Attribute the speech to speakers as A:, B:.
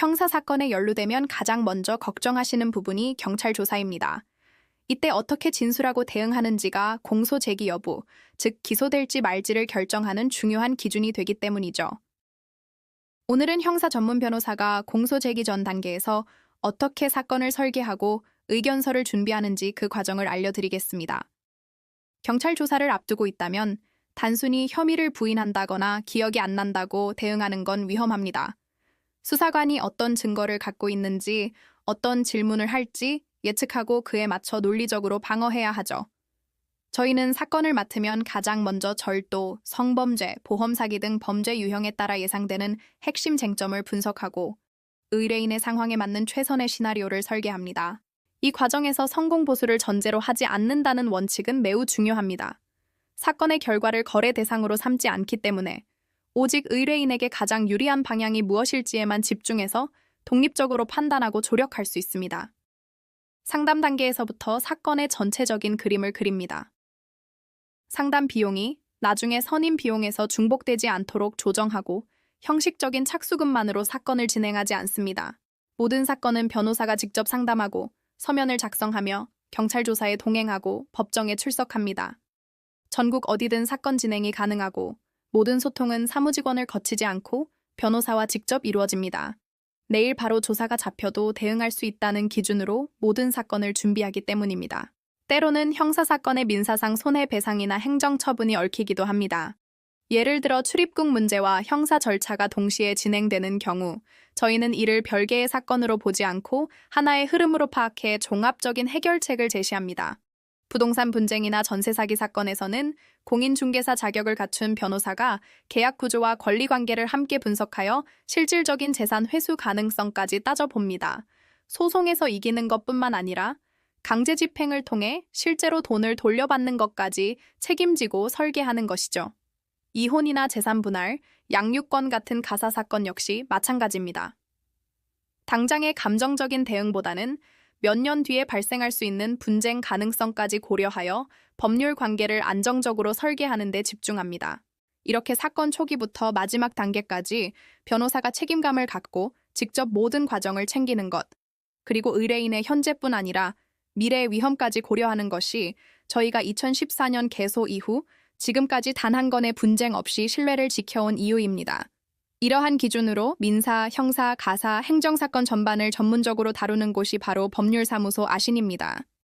A: 형사 사건에 연루되면 가장 먼저 걱정하시는 부분이 경찰 조사입니다. 이때 어떻게 진술하고 대응하는지가 공소 제기 여부, 즉 기소될지 말지를 결정하는 중요한 기준이 되기 때문이죠. 오늘은 형사 전문 변호사가 공소 제기 전 단계에서 어떻게 사건을 설계하고 의견서를 준비하는지 그 과정을 알려드리겠습니다. 경찰 조사를 앞두고 있다면 단순히 혐의를 부인한다거나 기억이 안 난다고 대응하는 건 위험합니다. 수사관이 어떤 증거를 갖고 있는지, 어떤 질문을 할지 예측하고 그에 맞춰 논리적으로 방어해야 하죠. 저희는 사건을 맡으면 가장 먼저 절도, 성범죄, 보험사기 등 범죄 유형에 따라 예상되는 핵심 쟁점을 분석하고 의뢰인의 상황에 맞는 최선의 시나리오를 설계합니다. 이 과정에서 성공 보수를 전제로 하지 않는다는 원칙은 매우 중요합니다. 사건의 결과를 거래 대상으로 삼지 않기 때문에 오직 의뢰인에게 가장 유리한 방향이 무엇일지에만 집중해서 독립적으로 판단하고 조력할 수 있습니다. 상담 단계에서부터 사건의 전체적인 그림을 그립니다. 상담 비용이 나중에 선임 비용에서 중복되지 않도록 조정하고 형식적인 착수금만으로 사건을 진행하지 않습니다. 모든 사건은 변호사가 직접 상담하고 서면을 작성하며 경찰 조사에 동행하고 법정에 출석합니다. 전국 어디든 사건 진행이 가능하고 모든 소통은 사무직원을 거치지 않고 변호사와 직접 이루어집니다. 내일 바로 조사가 잡혀도 대응할 수 있다는 기준으로 모든 사건을 준비하기 때문입니다. 때로는 형사사건의 민사상 손해배상이나 행정처분이 얽히기도 합니다. 예를 들어 출입국 문제와 형사 절차가 동시에 진행되는 경우 저희는 이를 별개의 사건으로 보지 않고 하나의 흐름으로 파악해 종합적인 해결책을 제시합니다. 부동산 분쟁이나 전세 사기 사건에서는 공인중개사 자격을 갖춘 변호사가 계약 구조와 권리관계를 함께 분석하여 실질적인 재산 회수 가능성까지 따져봅니다. 소송에서 이기는 것뿐만 아니라 강제 집행을 통해 실제로 돈을 돌려받는 것까지 책임지고 설계하는 것이죠. 이혼이나 재산 분할, 양육권 같은 가사 사건 역시 마찬가지입니다. 당장의 감정적인 대응보다는 몇 년 뒤에 발생할 수 있는 분쟁 가능성까지 고려하여 법률 관계를 안정적으로 설계하는 데 집중합니다. 이렇게 사건 초기부터 마지막 단계까지 변호사가 책임감을 갖고 직접 모든 과정을 챙기는 것, 그리고 의뢰인의 현재뿐 아니라 미래의 위험까지 고려하는 것이 저희가 2014년 개소 이후 지금까지 단 한 건의 분쟁 없이 신뢰를 지켜온 이유입니다. 이러한 기준으로 민사, 형사, 가사, 행정사건 전반을 전문적으로 다루는 곳이 바로 법률사무소 아신입니다.